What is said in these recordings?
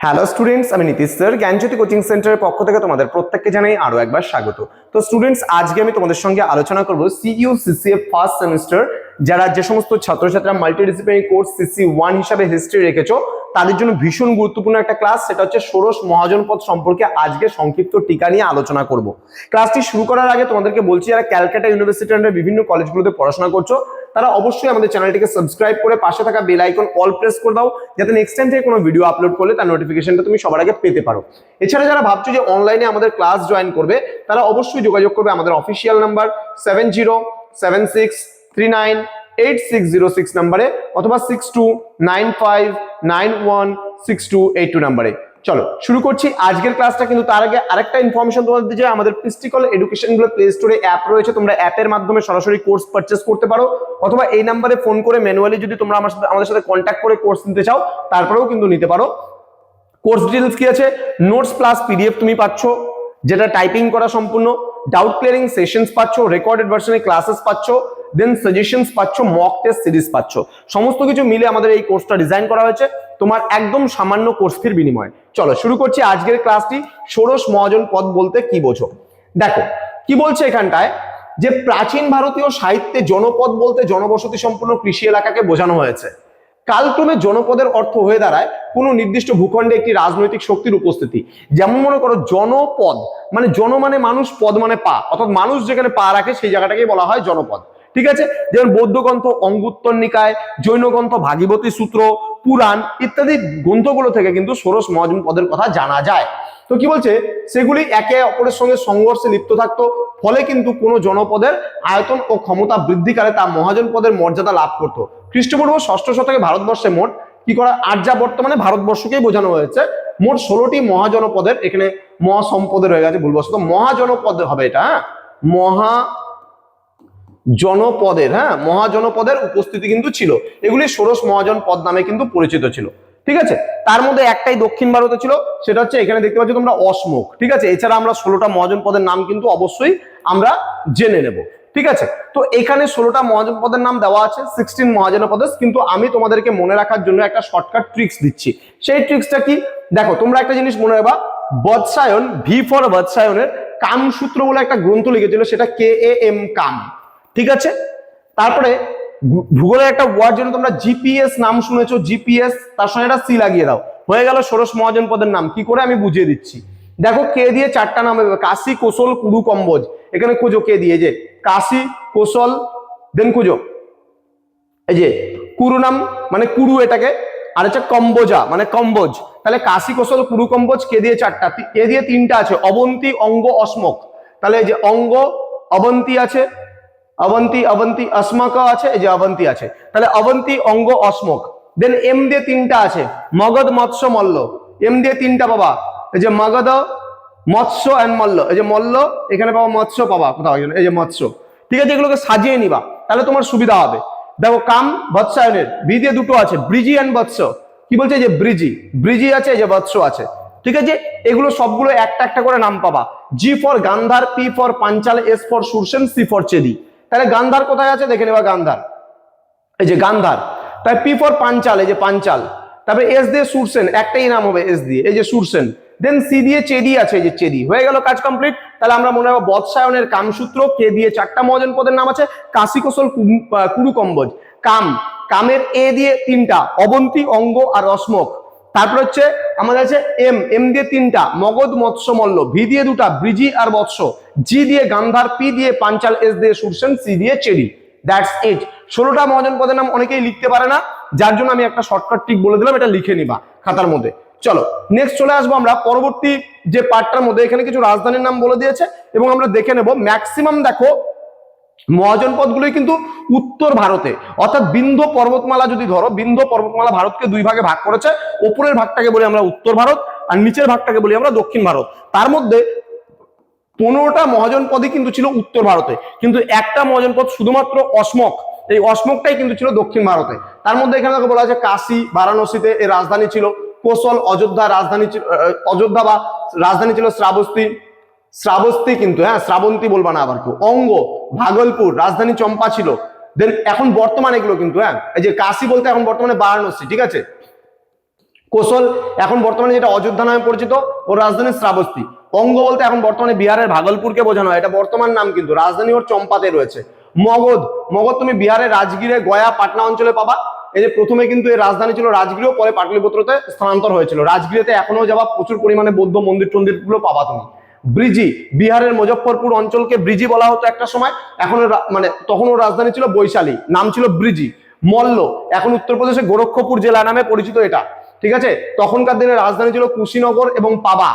Hello students, আমি Nitish sir জ্ঞানজ্যোতি coaching সেন্টারের পক্ষ থেকে তোমাদের প্রত্যেককে জানাই আরো একবার স্বাগত। তো স্টুডেন্টস, আজকে আমি তোমাদের সঙ্গে আলোচনা করব সিইউ সিসিএফ ফার্স্ট সেমিস্টার যারা যে সমস্ত ছাত্রছাত্রীরা মাল্টিডিসিপ্লিনারি কোর্স সিসি 1 হিসাবে হিস্ট্রি রেখেছো তাদের জন্য ভীষণ গুরুত্বপূর্ণ একটা ক্লাস, সেটা হচ্ছে ষোড়শ মহাজনপদ সম্পর্কে আজকে সংক্ষিপ্ত টিকা নিয়ে আলোচনা করব। ক্লাসটি শুরু করার আগে তোমাদেরকে বলছি, যারা ক্যালকাটা ইউনিভার্সিটি আন্ডার বিভিন্ন কলেজগুলোতে পড়াশোনা করছো তারা অবশ্যই আমাদের চ্যানেলটিকে সাবস্ক্রাইব করে পাশে থাকা বেল আইকন অল প্রেস করে দাও, যাতে নেক্সট টাইম থেকে কোনো ভিডিও আপলোড করলে তার নোটিফিকেশনটা তুমি সবার আগে পেতে পারো। এছাড়া যারা ভাবছো যে অনলাইনে আমাদের ক্লাস জয়েন করবে তারা অবশ্যই যোগাযোগ করবে আমাদের অফিসিয়াল নাম্বার 7076398606 নাম্বারে অথবা 6295916282 নাম্বারে। চলো শুরু করছি আজকের ক্লাসটা। কিন্তু তার আগে আরেকটা ইনফরমেশন তোমাদের দিতে চাই, আমাদের প্রিস্টিকল এডুকেশন গুলো প্লে স্টোরে অ্যাপ রয়েছে, তোমরা অ্যাপের মাধ্যমে সরাসরি কোর্স পারচেজ করতে পারো অথবা এই নাম্বারে ফোন করে ম্যানুয়ালি যদি তোমরা আমাদের সাথে কন্ট্যাক্ট করে কোর্স নিতে চাও তারপরেও কিন্তু নিতে পারো। কোর্স ডিটেইলস কি আছে, নোটস প্লাস পিডিএফ তুমি পাচ্ছ যেটা টাইপিং করা সম্পূর্ণ, ডাউট ক্লিয়ারিং সেশনস পাচ্ছ, রেকর্ডেড ভার্সনে ক্লাসেস পাচ্ছ, দেন সাজেশনস পাচ্ছ, মক টেস্ট সিরিজ পাচ্ছ। সমস্ত কিছু মিলে আমাদের এই কোর্সটা ডিজাইন করা হয়েছে তোমার একদম সামান্য কোর্স ফির বিনিময়ে। চলো শুরু করছি আজকের ক্লাসটি। ষোড়শ মহাজন পদ বলতে কি বোঝো? দেখো কি বলছে এখানটায়, যে প্রাচীন ভারতীয় সাহিত্যে জনপদ বলতে জনবসতি সম্পন্ন কৃষি এলাকাকে বোঝানো হয়েছে। কালক্রমে জনপদের অর্থ হয়ে দাঁড়ায় কোনো নির্দিষ্ট ভূখণ্ডে একটি রাজনৈতিক শক্তির উপস্থিতি। যেমন মনে করো জনপদ মানে জন মানে মানুষ, পদ মানে পা, অর্থাৎ মানুষ যেখানে পা রাখে সেই জায়গাটাকে বলা হয় জনপদ। ঠিক আছে, যেমন বৌদ্ধ গ্রন্থ অঙ্গুত্তর নিকায়, জৈন গ্রন্থ ভাগীবতী সূত্র, পুরাণ ইত্যাদি গ্রন্থগুলো থেকে কিন্তু ষোড়শ মহাজন পদের কথা জানা যায়। তো কি বলছে, সেগুলি একে অপরের সঙ্গে সংঘর্ষে লিপ্ত থাকতো, ফলে কিন্তু কোনো জনপদের আয়তন ও ক্ষমতা বৃদ্ধিকালে তা মহাজন পদের মর্যাদা লাভ করত। খ্রিস্টপূর্ব ষষ্ঠ শতকে ভারতবর্ষে মোট কি করা, আর্যা বর্তমানে ভারতবর্ষকেই বোঝানো হয়েছে, মোট 16টি মহাজনপদের, এখানে মহাসম্পদের হয়ে গেছে ভুলবশত, মহাজনপদ হবে এটা, হ্যাঁ মহাজনপদের, হ্যাঁ মহাজনপদের উপস্থিতি কিন্তু ছিল। এগুলি ষোড়শ মহাজন পদ নামে কিন্তু পরিচিত ছিল। ঠিক আছে, তার মধ্যে একটাই দক্ষিণ ভারতে ছিল, সেটা হচ্ছে এখানে দেখতে পাচ্ছ তোমরা অশমোক। ঠিক আছে, এছাড়া আমরা 16টা মহাজন পদের নাম কিন্তু অবশ্যই আমরা জেনে নেব। ঠিক আছে, তো এখানে 16টা মহাজন পদের নাম দেওয়া আছে, 16 মহাজন পদ, কিন্তু আমি তোমাদেরকে মনে রাখার জন্য একটা শর্টকাট ট্রিক্স দিচ্ছি। সেই ট্রিক্সটা কি, দেখো তোমরা একটা জিনিস মনে রাখবা, বৎসায়ন, ভি ফর বৎসায়নের কামসূত্র বলে একটা গ্রন্থ লিখেছিল, সেটা KAM কাম। ঠিক আছে, তারপরে ভূগোলের একটা ওয়ার্ড জন্য তোমরা জিপিএস নাম শুনেছো, জিপিএস তার সঙ্গে একটা সি লাগিয়ে দাও, হয়ে গেল ষোড়শ মহাজন পদের নাম। কি করে আমি বুঝিয়ে দিচ্ছি, দেখো কে দিয়ে 4টা নাম হবে, কাশী, কোশল, কুরু, কম্বোজ। এখানে খুঁজো কে দিয়ে, যে কাশী, কোশল, দেন খুঁজো এই যে কুরু নাম মানে কুরু এটাকে, আর হচ্ছে কম্বোজা মানে কম্বোজ। তাহলে কাশী, কোশল, কুরু, কম্বোজ কে দিয়ে 4টা, এ দিয়ে 3টা আছে, অবন্তী, অঙ্গ, অশ্মক। তাহলে এই যে অঙ্গ অবন্তী আছে, অবন্তী অবন্তী অশ্মক আছে, এই যে অবন্তী আছে, তাহলে অবন্তী, অঙ্গ, অশ্মক। দেন এম দিয়ে 3টা আছে, মগধ, মৎস্য, মল্ল। এম দিয়ে 3টা বাবা, এই যে মগধ, মৎস্য এন্ড মল্ল। এই যে মল্ল এখানে পাবা, মৎস্য পাবা কোথাও, এই যে মৎস্য। ঠিক আছে, এগুলোকে সাজিয়ে নিবা তাহলে তোমার সুবিধা হবে। দেখো কাম বৎসায়নের বি দিয়ে 2টো আছে, ব্রিজি এন্ড বৎস। কি বলছে, যে ব্রিজি, ব্রিজি আছে, এই যে বৎস আছে। ঠিক আছে, এগুলো সবগুলো একটা একটা করে নাম পাবা। G for Gandhara, P for Panchala, S for Surasena, C for Chedi. তাহলে গান্ধার কোথায় আছে দেখে নেবা, গান্ধার এই যে গান্ধার। তাই পি ফর পাঞ্চাল, এই যে পাঞ্চাল। তারপরে এস দিয়ে সুরসেন, একটাই নাম হবে এস দিয়ে, এই যে সুরসেন। দেন সি দিয়ে চেদি আছে, এই যে চেদি। হয়ে গেল কাজ কমপ্লিট। তাহলে আমরা মনে রাখবো বৎসায়নের কামসূত্র, কে দিয়ে 4টা মহাজন পদের নাম আছে, কাশী, কোশল, কুরু, কম্বোজ। কাম, কামের এ দিয়ে 3টা, অবন্তী, অঙ্গ আর অশ্মক। তারপর হচ্ছে আমাদের আছে এম, এম দিয়ে 3টা, মগধ, মৎস্য, মল্ল। ভি দিয়ে 2টা, ব্রিজি আর বৎস। জি দিয়ে গান্ধার, পি দিয়ে পাঞ্চাল, এস দিয়ে সুরসেন, সি দিয়ে চেরি। That's it. 16টা মহাজন পদের নাম অনেকেই লিখতে পারে না, যার জন্য আমি একটা শর্টকাট ট্রিক বলে দিলাম, এটা লিখে নিবা খাতার মধ্যে। চলো নেক্সট চলে আসবো আমরা পরবর্তী যে পার্টটার মধ্যে। এখানে কিছু রাজধানীর নাম বলে দিয়েছে এবং আমরা দেখে নেব ম্যাক্সিমাম। দেখো মহাজন পদগুলোই কিন্তু উত্তর ভারতে, অর্থাৎ বিন্ধ্য পর্বতমালা যদি ধরো, বিন্ধ্য পর্বতমালা ভারতকে 2 ভাগে ভাগ করেছে। উপরের ভাগটাকে বলি আমরা উত্তর ভারত আর নিচের ভাগটাকে বলি আমরা দক্ষিণ ভারত। তার মধ্যে 15টা মহাজন পদই কিন্তু ছিল উত্তর ভারতে, কিন্তু একটা মহাজন পদ শুধুমাত্র অশ্মক, এই অশ্মকটাই কিন্তু ছিল দক্ষিণ ভারতে। তার মধ্যে এখানে বলা আছে কাশী, বারাণসীতে এর রাজধানী ছিল। কোশল, অযোধ্যা রাজধানী ছিল, অযোধ্যা বা রাজধানী ছিল শ্রাবস্তী, শ্রাবস্তী কিন্তু, হ্যাঁ শ্রাবন্তী বলবা না আবার কেউ। অঙ্গ, ভাগলপুর রাজধানী চম্পা ছিল। দেন এখন বর্তমানে এগুলো কিন্তু, হ্যাঁ এই যে কাশী বলতে এখন বর্তমানে বারাণসী। ঠিক আছে, কোশল এখন বর্তমানে যেটা অযোধ্যা নামে পরিচিত, ওর রাজধানী শ্রাবস্তী। অঙ্গ বলতে এখন বর্তমানে বিহারের ভাগলপুরকে বোঝানো হয়, এটা বর্তমান নাম, কিন্তু রাজধানী ওর চম্পাতে রয়েছে। মগধ, মগধ তুমি বিহারের রাজগীরে, গয়া, পাটনা অঞ্চলে পাবা। এই যে প্রথমে কিন্তু এর রাজধানী ছিল রাজগীর, পরে পাটলিপুত্রতে স্থানান্তর হয়েছিল। রাজগীরেতে এখনো যাবা, প্রচুর পরিমাণে বৌদ্ধ মন্দির টন্দির গুলো পাবা তুমি। ব্রিজি, বিহারের মুজফ্ফরপুর অঞ্চলকে ব্রিজি বলা হতো একটা সময়, এখন মানে তখন ওর রাজধানী ছিল বৈশালী, নাম ছিল ব্রিজি। মল্ল, এখন উত্তরপ্রদেশের গোরক্ষপুর জেলা নামে পরিচিত এটা, ঠিক আছে। তখনকার দিনে রাজধানী ছিল কুশীনগর এবং পাবা।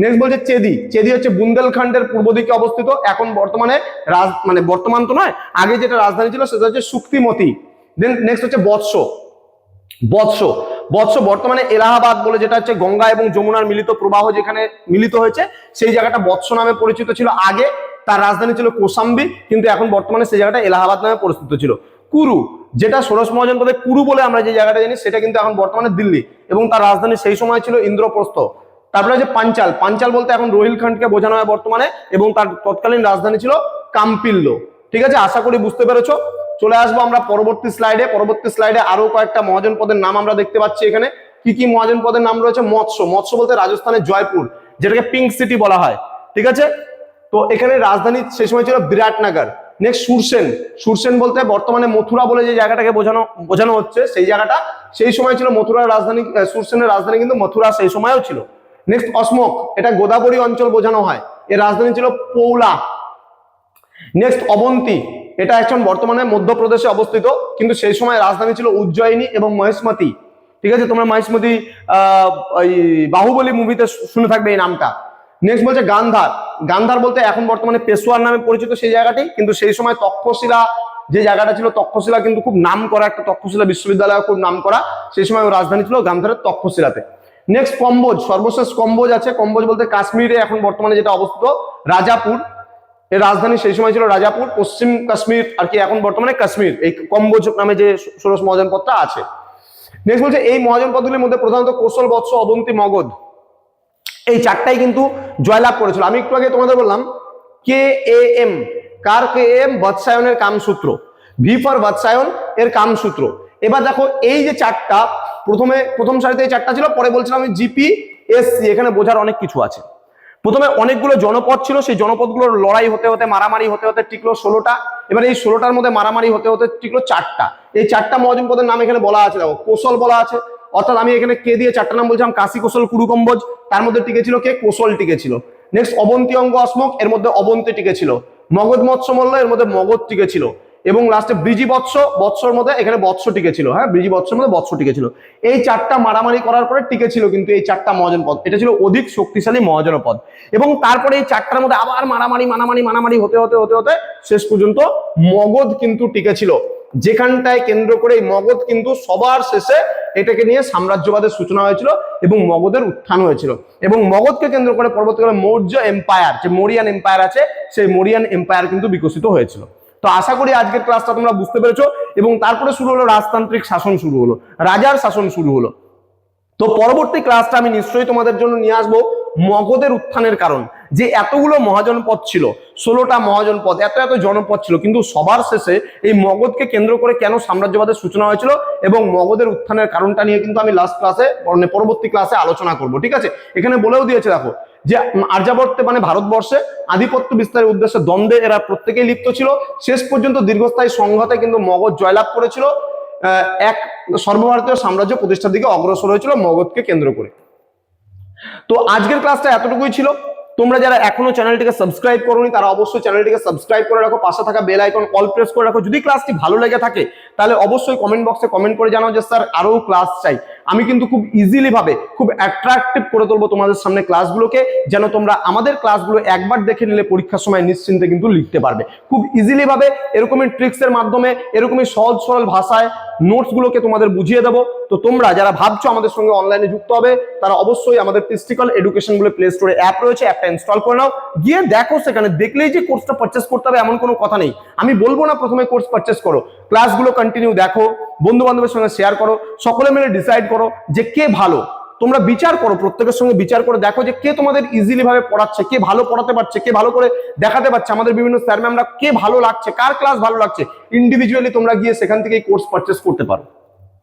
নেক্সট বলছে চেদি, চেদি হচ্ছে বুন্দেলখণ্ডের পূর্ব দিকে অবস্থিত, এখন বর্তমানে মানে বর্তমান তো নয়, আগে যেটা রাজধানী ছিল সেটা হচ্ছে শুক্তিমতি। দেন নেক্সট হচ্ছে বৎস, বৎস, বৎস বর্তমানে এলাহাবাদ বলে, যেটা হচ্ছে গঙ্গা এবং যমুনার মিলিত প্রবাহ যেখানে মিলিত হয়েছে, সেই জায়গাটা বৎস নামে পরিচিত ছিল আগে। তার রাজধানী ছিল কোসাম্বি, কিন্তু এখন বর্তমানে সেই জায়গাটা এলাহাবাদ নামে পরিচিত ছিল। কুরু, যেটা ষোড়শ মহাজনপদে কুরু বলে আমরা যে জায়গাটা জানি, সেটা কিন্তু এখন বর্তমানে দিল্লি, এবং তার রাজধানী সেই সময় ছিল ইন্দ্রপ্রস্থ। তারপরে হচ্ছে পাঞ্চাল, পাঞ্চাল বলতে এখন রোহিলখণ্ডকে বোঝানো হয় বর্তমানে, এবং তার তৎকালীন রাজধানী ছিল কাম্পিল্ল। ঠিক আছে, আশা করি বুঝতে পেরেছো। চলে আসবো আমরা পরবর্তী স্লাইডে। পরবর্তী স্লাইডে আরো কয়েকটা মহাজনপদের নাম আমরা দেখতে পাচ্ছি এখানে। কি কি মহাজনপদের নাম রয়েছে? মৎস্য, মৎস্য বলতে রাজস্থানের জয়পুর, যেটাকে পিঙ্ক সিটি বলা হয়, ঠিক আছে। তো এখানে রাজধানী সেই সময় ছিল বিরাটনগর। নেক্সট সুরসেন, সুরসেন বলতে বর্তমানে মথুরা বলে যে জায়গাটাকে বোঝানো হচ্ছে, সেই জায়গাটা সেই সময় ছিল মথুরার রাজধানী। সুরসেনের রাজধানী কিন্তু মথুরা সেই সময়ও ছিল। নেক্সট অসমক, এটা গোদাবরী অঞ্চল বোঝানো হয়, এর রাজধানী ছিল পৌলা। নেক্সট অবন্তী, এটা এখন বর্তমানে মধ্যপ্রদেশে অবস্থিত, কিন্তু সেই সময় রাজধানী ছিল উজ্জয়িনী এবং মহেশমতি। ঠিক আছে, তোমরা মহেশমতি বাহুবলী মুভিতে শুনে থাকবে এই নামটা। নেক্সট বলছে গান্ধার, গান্ধার বলতে এখন বর্তমানে পেশোয়ার নামে পরিচিত সেই জায়গাটি, কিন্তু সেই সময় তক্ষশিলা যে জায়গাটা ছিল, তক্ষশিলা কিন্তু খুব নাম করা একটা, তক্ষশিলা বিশ্ববিদ্যালয় খুব নাম করা, সেই সময় রাজধানী ছিল গান্ধারের তক্ষশিলাতে। নেক্সট কম্বোজ, সর্বশেষ কম্বোজ আছে। কম্বোজ বলতে কাশ্মীরে এখন বর্তমানে যেটা অবস্থিত রাজাপুর, এর রাজধানী সেই সময় ছিল রাজাপুর, পশ্চিম কাশ্মীর আর কি, এখন বর্তমানে কাশ্মীর, এই কম্বোজ নামে যে ষোড়শ মহাজনপদটা আছে। নেক্সট বলছে এই মহাজনপদগুলির মধ্যে প্রধানত কৌশল, বৎস, অবন্তী, মগধ, এই চারটাই কিন্তু জয়লাভ করেছিল। আমি একটু আগে তোমাদের বললাম কে এ এম, কার কে এম, বৎসায়নের কামসূত্র, ভি ফর বৎসায়ন এর কামসূত্র। এবার দেখো এই যে চারটা, প্রথম সারিতে এই চারটা ছিল, পরে বলছিলাম আমি জিপি এসসি, এখানে বোঝার অনেক কিছু আছে। প্রথমে অনেকগুলো জনপদ ছিল, সেই জনপদগুলোর লড়াই হতে হতে, মারামারি হতে হতে টিকলো 16টা। এবার এই 16টার মধ্যে মারামারি হতে হতে টিকলো 4টা। এই 4টা মহাজনপদের নাম এখানে বলা আছে, দেখো কোশল বলা আছে, অর্থাৎ আমি এখানে কে দিয়ে 4টা নাম বলছিলাম, কাশী, কোশল, কুরু, কম্বোজ, তার মধ্যে টিকেছিল কে? কোশল টিকেছিল। নেক্সট অবন্তী, অঙ্গ, অসমক, এর মধ্যে অবন্তী টিকেছিল। মগধ, মৎস্য, মল্ল, এর মধ্যে মগধ টিকেছিল। এবং লাস্টে ব্রিজি বৎস, বৎসর মধ্যে এখানে বৎস টিকেছিল। হ্যাঁ, ব্রিজি বৎসর মধ্যে বৎস টিকেছিল। এই 4টা মারামারি করার পরে টিকেছিল কিন্তু এই 4টা মহাজনপদ, এটা ছিল অধিক শক্তিশালী মহাজনপদ। এবং তারপরে এই 4টার মধ্যে আবার মারামারি হতে হতে হতে হতে শেষ পর্যন্ত মগধ কিন্তু টিকেছিল, যেখানটায় কেন্দ্র করে এই মগধ কিন্তু সবার শেষে এটাকে নিয়ে সাম্রাজ্যবাদের সূচনা হয়েছিল এবং মগধের উত্থান হয়েছিল। এবং মগধকে কেন্দ্র করে পরবর্তীকালে মৌর্য এম্পায়ার, যে মৌরিয়ান এম্পায়ার আছে, সেই মৌরিয়ান এম্পায়ার কিন্তু বিকশিত হয়েছিল। তো আশা করি আজকের ক্লাসটা তোমরা বুঝতে পেরেছো। এবং তারপরে শুরু হলো রাজতান্ত্রিক শাসন, শুরু হলো রাজার শাসন শুরু হলো। তো পরবর্তী ক্লাসটা আমি নিশ্চয়ই তোমাদের জন্য নিয়ে আসবো মগধের উত্থানের কারণ, যে এতগুলো মহাজনপদ ছিল, 16টা মহাজনপদ, এত এত জনপদ ছিল, কিন্তু সবার শেষে এই মগধকে কেন্দ্র করে কেন সাম্রাজ্যবাদের সূচনা হয়েছিল এবং মগধের উত্থানের কারণটা নিয়ে কিন্তু আমি লাস্ট ক্লাসে, মানে পরবর্তী ক্লাসে আলোচনা করব। ঠিক আছে, এখানে বলেও দিয়েছে দেখো যে আর্যাবর্তে মানে ভারতবর্ষে আধিপত্য বিস্তারের উদ্দেশ্যে দ্বন্দ্বে এরা প্রত্যেকেই লিপ্ত ছিল। শেষ পর্যন্ত দীর্ঘস্থায়ী সংঘাতে কিন্তু মগধ জয়লাভ করেছিল, এক সর্বভারতীয় সাম্রাজ্য প্রতিষ্ঠার দিকে অগ্রসর হয়েছিল মগধকে কেন্দ্র করে। তো আজকের ক্লাসটা এতটুকুই ছিল। তোমরা যারা এখনো চ্যানেলটিকে সাবস্ক্রাইব করোনি তারা অবশ্যই চ্যানেলটিকে সাবস্ক্রাইব করে রাখো, পাশে থাকা বেল আইকন অল প্রেস করে রাখো। যদি ক্লাসটি ভালো লেগে থাকে তাহলে অবশ্যই কমেন্ট বক্সে কমেন্ট করে জানাও যে স্যার আরো ক্লাস চাই। আমি কিন্তু খুব ইজিলি ভাবে, খুব অ্যাট্রাকটিভ করে তুলবো তোমাদের সামনে ক্লাসগুলোকে, যেন তোমরা আমাদের ক্লাসগুলো একবার দেখে নিলে পরীক্ষার সময় নিশ্চিন্তে কিন্তু লিখতে পারবে খুব ইজিলি ভাবে। এরকমই ট্রিক্সের মাধ্যমে, এরকমই সহজ সরল ভাষায় নোটসগুলোকে তোমাদের বুঝিয়ে দেবো। তো তোমরা যারা ভাবছো আমাদের সঙ্গে অনলাইনে যুক্ত হবে, তারা অবশ্যই আমাদের পিস্টিকল এডুকেশন বলে প্লে স্টোরে অ্যাপ রয়েছে, অ্যাপটা ইনস্টল করে নাও, গিয়ে দেখো, সেখানে দেখলেই যে কোর্সটা পারচেস করতে হবে এমন কোনো কথা নেই। আমি বলবো না প্রথমে কোর্স পারচেস করো, ক্লাসগুলো কন্টিনিউ দেখো, বন্ধু বান্ধবের সঙ্গে শেয়ার করো, সকলে মিলে ডিসাইড করো যে কে ভালো। তোমরা বিচার করো, প্রত্যেকের সঙ্গে বিচার করে দেখো যে কে তোমাদের ইজিলি ভাবে পড়াচ্ছে, কে ভালো পড়াতে পারছে, কে ভালো করে দেখাতে পারছে, আমাদের বিভিন্ন স্যার ম্যামরা কে ভালো লাগছে, কার ক্লাস ভালো লাগছে। ইন্ডিভিজুয়ালি তোমরা গিয়ে সেখান থেকে কোর্স পারচেস করতে পারো।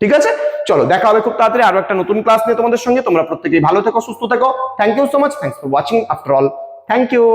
ঠিক আছে, চলো দেখা হবে খুব তাড়াতাড়ি আরো একটা নতুন ক্লাস নিয়ে তোমাদের সঙ্গে। তোমরা প্রত্যেকেই ভালো থেকো, সুস্থ থেকো। Thank you so much, thanks for watching after all, thank you.